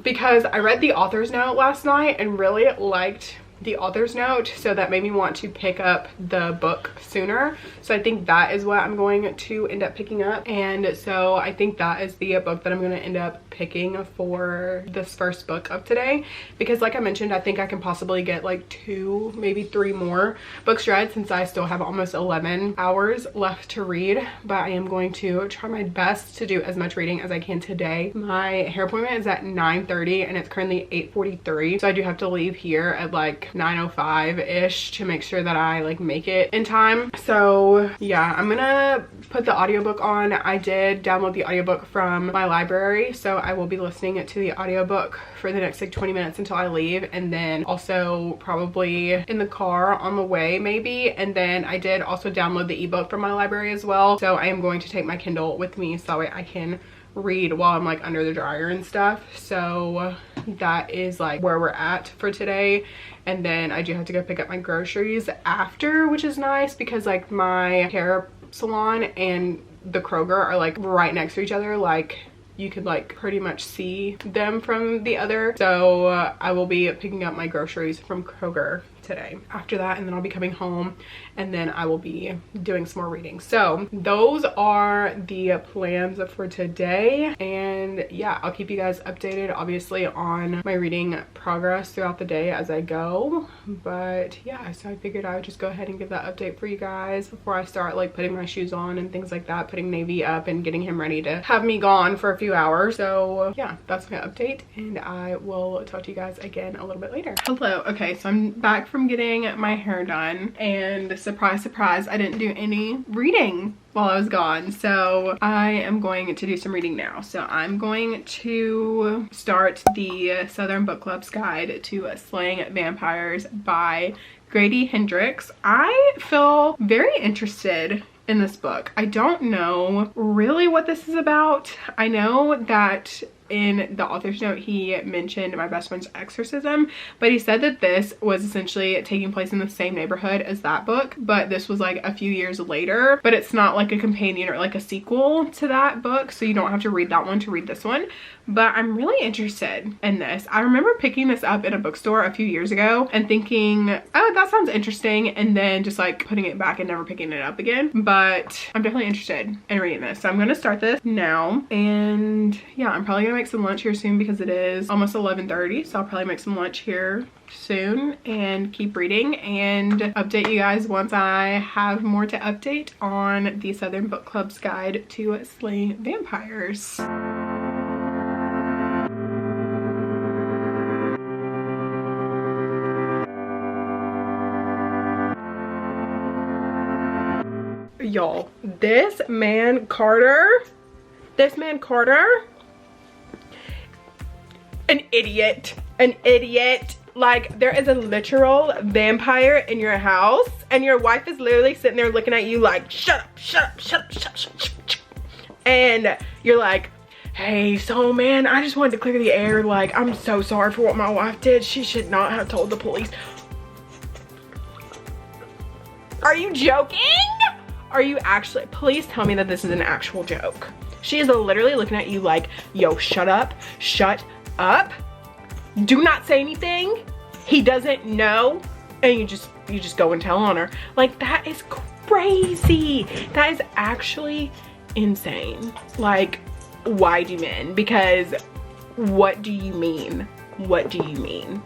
because I read the author's note last night and really liked the author's note, so that made me want to pick up the book sooner. So I think that is what I'm going to end up picking up, and so I think that is the book that I'm going to end up picking for this first book of today, because like I mentioned, I think I can possibly get like 2, maybe 3 more books read since I still have almost 11 hours left to read. But I am going to try my best to do as much reading as I can today. My hair appointment is at 9:30 and it's currently 8:43, so I do have to leave here at like 9:05-ish to make sure that I like make it in time. So yeah, I'm gonna put the audiobook on. I did download the audiobook from my library, so I will be listening to the audiobook for the next like 20 minutes until I leave, and then also probably in the car on the way maybe. And then I did also download the ebook from my library as well, so I am going to take my Kindle with me so that way I can read while I'm like under the dryer and stuff. So that is like where we're at for today. And then I do have to go pick up my groceries after, which is nice because like my hair salon and the Kroger are like right next to each other. Like you could like pretty much see them from the other. So I will be picking up my groceries from Kroger today after that, and then I'll be coming home and then I will be doing some more reading. So those are the plans for today, and yeah, I'll keep you guys updated obviously on my reading progress throughout the day as I go. But yeah, so I figured I would just go ahead and give that update for you guys before I start like putting my shoes on and things like that, putting Navy up and getting him ready to have me gone for a few hours. So yeah, that's my update, and I will talk to you guys again a little bit later. Hello. Okay, so I'm back from getting my hair done, and surprise I didn't do any reading while I was gone, so I am going to do some reading now. So I'm going to start the Southern Book Club's Guide to Slaying Vampires by Grady Hendrix. I feel very interested in this book. I don't know really what this is about. I know that in the author's note he mentioned My Best Friend's Exorcism, but he said that this was essentially taking place in the same neighborhood as that book, but this was like a few years later. But it's not like a companion or like a sequel to that book, so you don't have to read that one to read this one. But I'm really interested in this. I remember picking this up in a bookstore a few years ago and thinking, oh, that sounds interesting, and then just like putting it back and never picking it up again. But I'm definitely interested in reading this, so I'm gonna start this now. And yeah, I'm probably gonna make some lunch here soon because it is almost 11:30, so I'll probably make some lunch here soon and keep reading and update you guys once I have more to update on the Southern Book Club's guide to slaying vampires. Y'all, this man Carter, an idiot. Like, there is a literal vampire in your house and your wife is literally sitting there looking at you like, shut up. And you're like, hey, so man, I just wanted to clear the air. Like, I'm so sorry for what my wife did. She should not have told the police. Are you joking? Are you actually? Please tell me that this is an actual joke. She is literally looking at you like, yo, shut up. Do not say anything. He doesn't know. And you just go and tell on her. Like, that is crazy. That is actually insane. Like, why do men? Because what do you mean? What do you mean?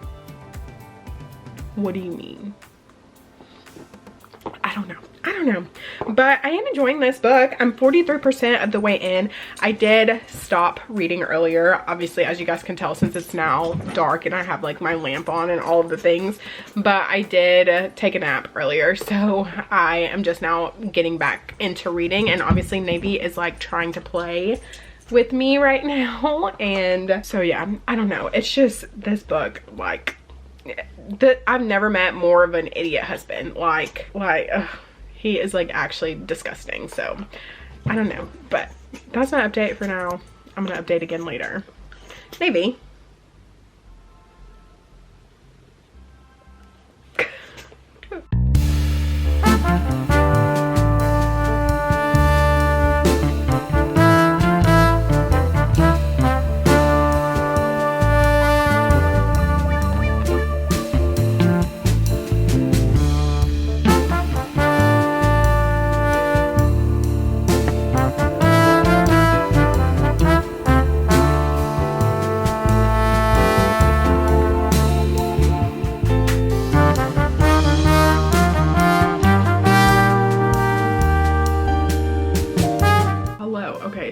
What do you mean? I don't know. But I am enjoying this book. I'm 43% of the way in. I did stop reading earlier, obviously, as you guys can tell, since it's now dark and I have like my lamp on and all of the things. But I did take a nap earlier, so I am just now getting back into reading. And obviously Navy is like trying to play with me right now. And so yeah, I don't know. It's just this book, like, I've never met more of an idiot husband. Like he is like actually disgusting. So I don't know, but that's my update for now. I'm gonna update again later, maybe.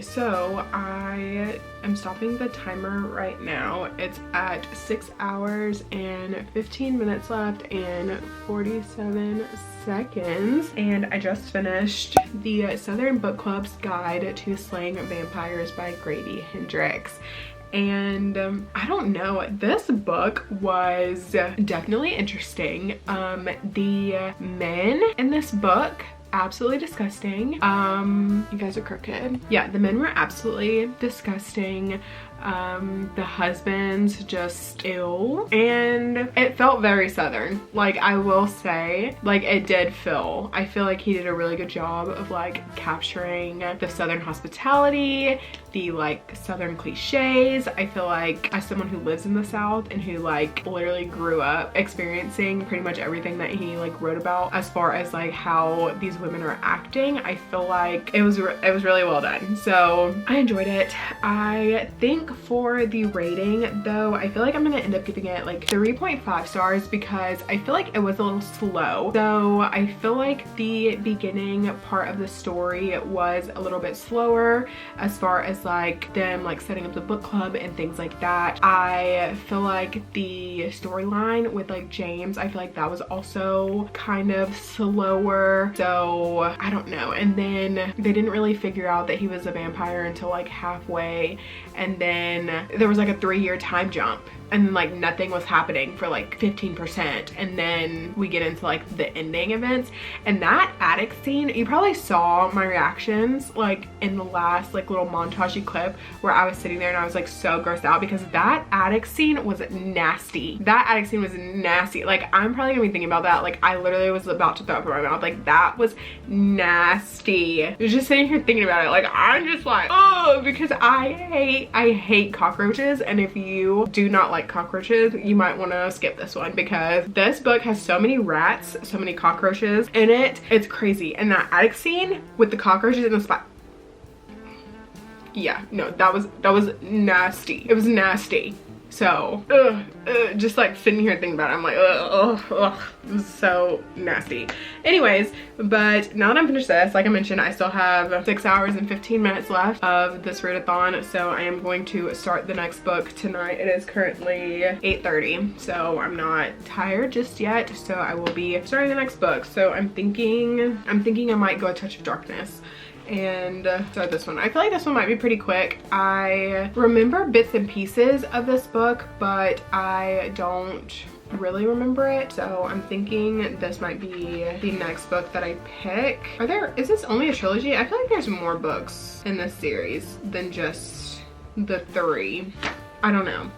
So I am stopping the timer right now. It's at 6 hours and 15 minutes left and 47 seconds. And I just finished the Southern Book Club's Guide to Slaying Vampires by Grady Hendrix. And I don't know, this book was definitely interesting. The men in this book, absolutely disgusting. You guys are crooked. Yeah, the men were absolutely disgusting. The husbands just ill, and it felt very Southern. Like, I will say, like, it did feel, I feel like he did a really good job of like capturing the Southern hospitality, the like Southern cliches. I feel like, as someone who lives in the South and who like literally grew up experiencing pretty much everything that he like wrote about as far as like how these women are acting, I feel like it was really well done. So I enjoyed it. I think for the rating though, I feel like I'm gonna end up giving it like 3.5 stars because I feel like it was a little slow. So I feel like the beginning part of the story was a little bit slower as far as like them like setting up the book club and things like that. I feel like the storyline with like James, I feel like that was also kind of slower. So I don't know. And then they didn't really figure out that he was a vampire until like halfway, and then there was like a 3-year time jump, and like nothing was happening for like 15%, and then we get into like the ending events. And that attic scene, you probably saw my reactions like in the last like little montagey clip where I was sitting there and I was like so grossed out because that attic scene was nasty. That attic scene was nasty. Like, I'm probably gonna be thinking about that. Like, I literally was about to throw up in my mouth. Like, that was nasty. I was just sitting here thinking about it. Like, I'm just like, oh, because I hate cockroaches, and if you do not like cockroaches, you might want to skip this one because this book has so many rats, so many cockroaches in it. It's crazy. And that attic scene with the cockroaches in the spot, yeah, no, that was nasty. It was nasty. So just like sitting here thinking about it, I'm like, ugh, it was so nasty. Anyways, but now that I'm finished this, like I mentioned, I still have 6 hours and 15 minutes left of this readathon, so I am going to start the next book tonight. It is currently 8:30, so I'm not tired just yet, so I will be starting the next book. So I'm thinking I might go A Touch of Darkness and start this one. I feel like this one might be pretty quick. I remember bits and pieces of this book, but I don't really remember it, so I'm thinking this might be the next book that I pick. Is this only a trilogy? I feel like there's more books in this series than just the 3. I don't know.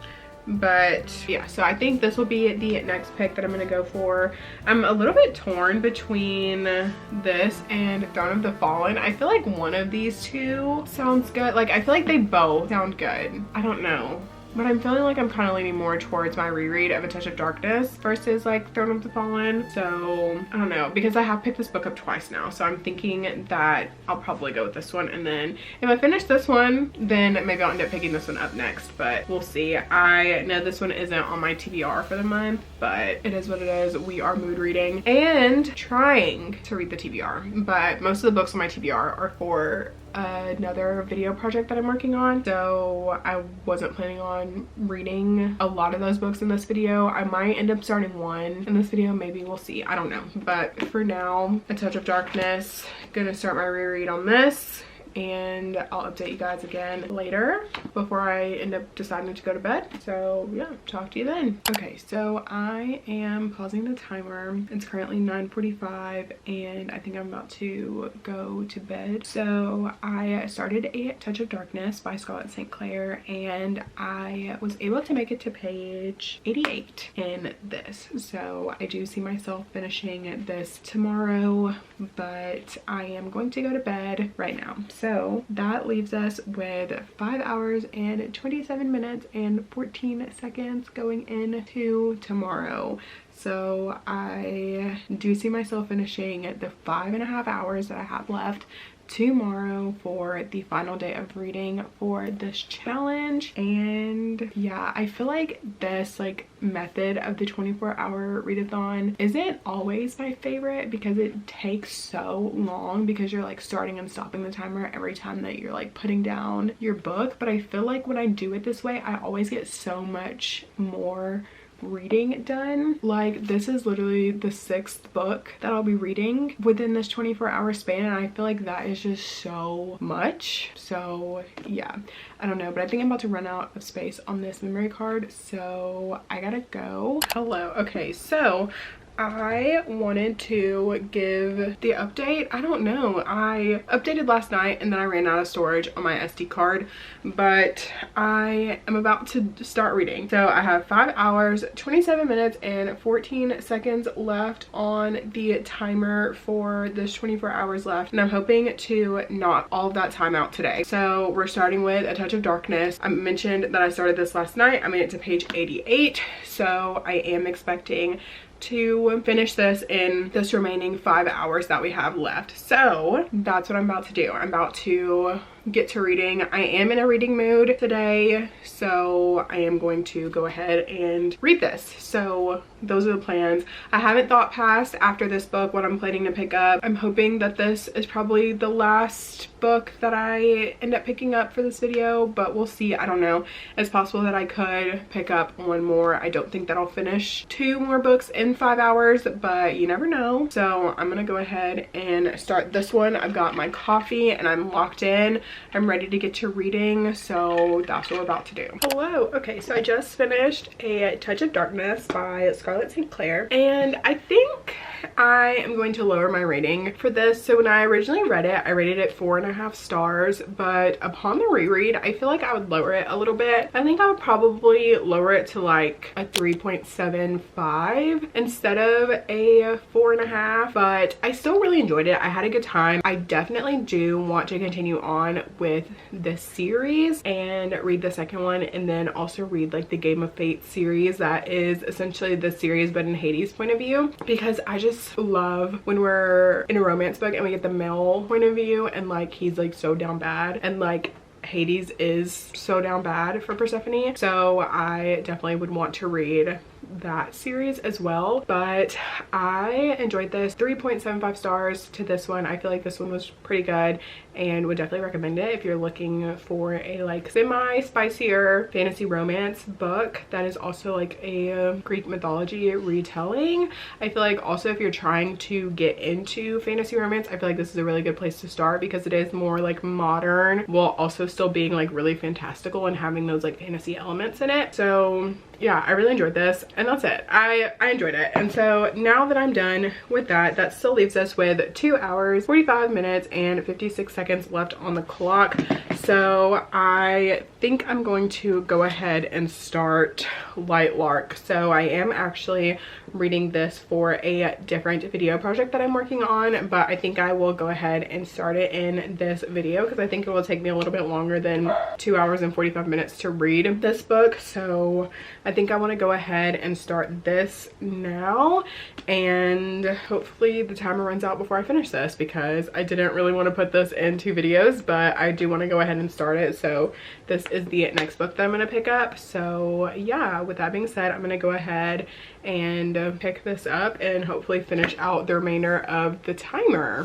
But yeah, so I think this will be the next pick that I'm gonna go for. I'm a little bit torn between this and Throne of the Fallen. I feel like one of these two sounds good. Like, I feel like they both sound good. I don't know. But I'm feeling like I'm kind of leaning more towards my reread of A Touch of Darkness versus like Throne of the Fallen. So I don't know, because I have picked this book up twice now. So I'm thinking that I'll probably go with this one. And then if I finish this one, then maybe I'll end up picking this one up next. But we'll see. I know this one isn't on my TBR for the month, but it is what it is. We are mood reading and trying to read the TBR. But most of the books on my TBR are for another video project that I'm working on, so I wasn't planning on reading a lot of those books in this video. I might end up starting one in this video, maybe, we'll see, I don't know. But for now, A Touch of Darkness, gonna start my reread on this, and I'll update you guys again later before I end up deciding to go to bed. So yeah, talk to you then. Okay, so I am pausing the timer. It's currently 9:45 and I think I'm about to go to bed. So I started A Touch of Darkness by Scarlett St. Clair, and I was able to make it to page 88 in this. So I do see myself finishing this tomorrow, but I am going to go to bed right now. So that leaves us with 5 hours and 27 minutes and 14 seconds going into tomorrow. So I do see myself finishing the 5.5 hours that I have left tomorrow for the final day of reading for this challenge. And yeah, I feel like this like method of the 24-hour readathon isn't always my favorite because it takes so long, because you're like starting and stopping the timer every time that you're like putting down your book. But I feel like when I do it this way, I always get so much more reading done. Like, this is literally the 6th book that I'll be reading within this 24-hour span, and I feel like that is just so much. So yeah, I don't know, but I think I'm about to run out of space on this memory card, so I gotta go. Hello. Okay, so I wanted to give the update. I don't know, I updated last night and then I ran out of storage on my SD card, but I am about to start reading. So I have 5 hours, 27 minutes and 14 seconds left on the timer for this 24 hours left, and I'm hoping to knock all of that time out today. So we're starting with A Touch of Darkness. I mentioned that I started this last night. I made it to page 88, so I am expecting to finish this in this remaining 5 hours that we have left. So that's what I'm about to do. I'm about to get to reading. I am in a reading mood today, so I am going to go ahead and read this. So those are the plans. I haven't thought past after this book what I'm planning to pick up. I'm hoping that this is probably the last book that I end up picking up for this video, but we'll see. I don't know. It's possible that I could pick up one more. I don't think that I'll finish 2 more books in 5 hours, but you never know. So I'm gonna go ahead and start this one. I've got my coffee and I'm locked in. I'm ready to get to reading, so that's what we're about to do. Hello. Okay, so I just finished A Touch of Darkness by Scarlett St. Clair, and I think I am going to lower my rating for this. So when I originally read it, I rated it 4.5 stars, but upon the reread, I feel like I would lower it a little bit. I think I would probably lower it to like a 3.75 instead of a 4.5, but I still really enjoyed it. I had a good time. I definitely do want to continue on with this series and read the second one, and then also read like the Game of Fate series that is essentially the series but in Hades' point of view, because I just love when we're in a romance book and we get the male point of view and like he's like so down bad, and like Hades is so down bad for Persephone, so I definitely would want to read that series as well. But I enjoyed this. 3.75 stars to this one. I feel like this one was pretty good and would definitely recommend it if you're looking for a like semi-spicier fantasy romance book that is also like a Greek mythology retelling. I feel like also if you're trying to get into fantasy romance, I feel like this is a really good place to start because it is more like modern while also still being like really fantastical and having those like fantasy elements in it. So yeah, I really enjoyed this, and that's it. I enjoyed it. And so now that I'm done with that, that still leaves us with 2 hours 45 minutes and 56 seconds left on the clock. So I think I'm going to go ahead and start Light Lark. So I am actually reading this for a different video project that I'm working on, but I think I will go ahead and start it in this video because I think it will take me a little bit longer than 2 hours and 45 minutes to read this book. So I think I want to go ahead and start this now, and hopefully the timer runs out before I finish this because I didn't really want to put this in 2 videos, but I do want to go ahead and start it. So this is the next book that I'm going to pick up. So yeah, with that being said, I'm going to go ahead and pick this up and hopefully finish out the remainder of the timer.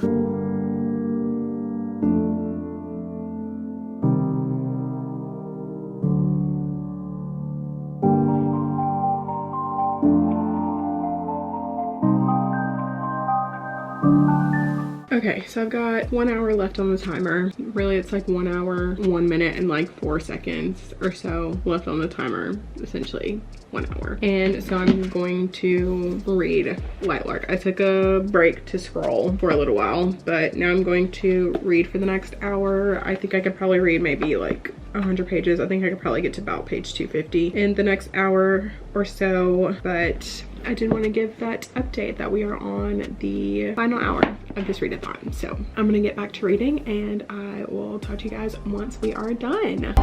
Okay, so I've got 1 hour left on the timer. Really, it's like 1 hour, 1 minute, and like 4 seconds or so left on the timer, essentially 1 hour. And so I'm going to read Light Lark. I took a break to scroll for a little while, but now I'm going to read for the next hour. I think I could probably read maybe like 100 pages. I think I could probably get to about page 250 in the next hour or so, but I did want to give that update that we are on the final hour of this readathon. So I'm gonna get back to reading and I will talk to you guys once we are done.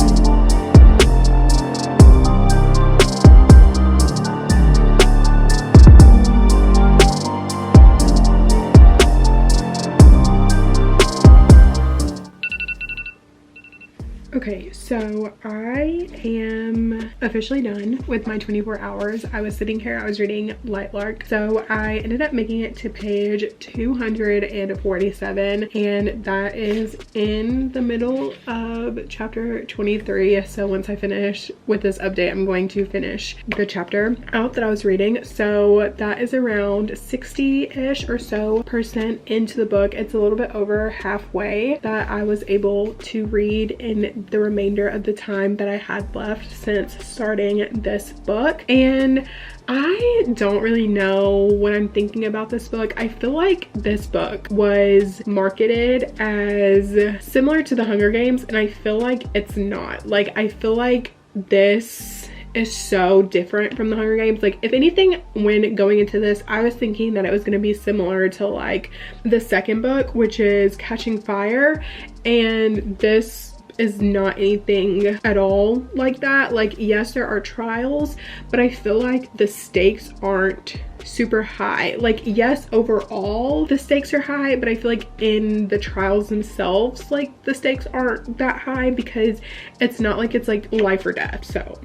Okay, so I am officially done with my 24 hours. I was sitting here, I was reading Light Lark. So I ended up making it to page 247, and that is in the middle of chapter 23. So once I finish with this update, I'm going to finish the chapter out that I was reading. So that is around 60-ish or so % into the book. It's a little bit over halfway that I was able to read in the remainder of the time that I had left since starting this book. And I don't really know what I'm thinking about this book. I feel like this book was marketed as similar to the Hunger Games, and I feel like it's not. Like, I feel like this is so different from the Hunger Games. Like, if anything, when going into this, I was thinking that it was going to be similar to like the second book, which is Catching Fire, and this is not anything at all like that. Like, yes, there are trials, but I feel like the stakes aren't super high. Like, yes, overall the stakes are high, but I feel like in the trials themselves, like, the stakes aren't that high because it's not like it's like life or death. So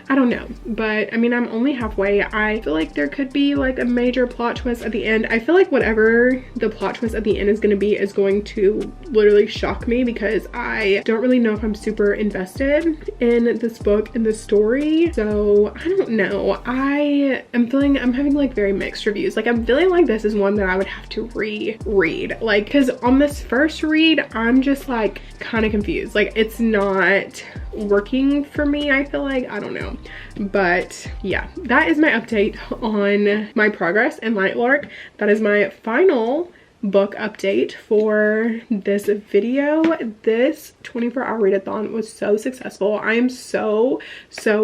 I don't know, but I mean, I'm only halfway. I feel like there could be like a major plot twist at the end. I feel like whatever the plot twist at the end is going to be is going to literally shock me because I don't really know if I'm super invested in this book and the story. So I don't know. I'm having like very mixed reviews. Like, I'm feeling like this is one that I would have to reread. Like, because on this first read, I'm just like kind of confused. Like, it's not working for me, I feel like. I don't know, but yeah, that is my update on my progress in Light Lark. That is my final book update for this video. This 24-hour readathon was so successful. I am so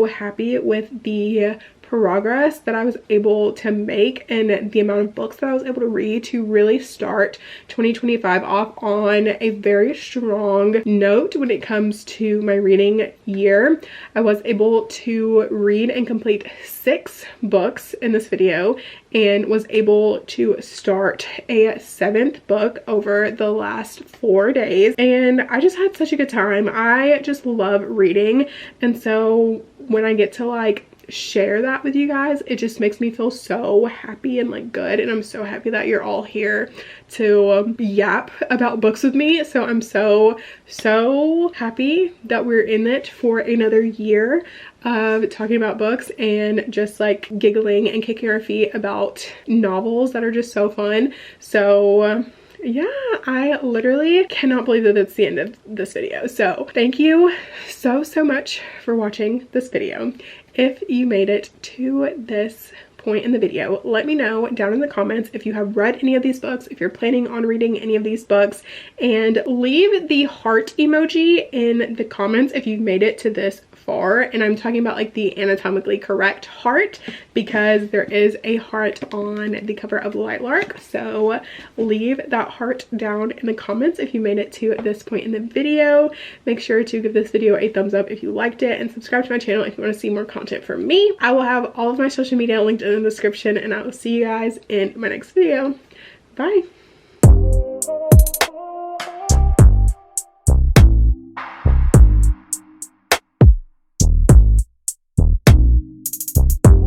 happy with the progress that I was able to make and the amount of books that I was able to read to really start 2025 off on a very strong note when it comes to my reading year. I was able to read and complete 6 books in this video and was able to start a 7th book over the last 4 days, and I just had such a good time. I just love reading, and so when I get to like share that with you guys, it just makes me feel so happy and like good, and I'm so happy that you're all here to yap about books with me. So I'm so happy that we're in it for another year of talking about books and just like giggling and kicking our feet about novels that are just so fun. So yeah, I literally cannot believe that it's the end of this video. So thank you so much for watching this video. If you made it to this point in the video, let me know down in the comments if you have read any of these books, if you're planning on reading any of these books, and leave the heart emoji in the comments if you've made it to this far. And I'm talking about like the anatomically correct heart, because there is a heart on the cover of Lightlark. So leave that heart down in the comments if you made it to this point in the video. Make sure to give this video a thumbs up if you liked it, and subscribe to my channel if you want to see more content from me. I will have all of my social media linked in the description, and I will see you guys in my next video. Bye.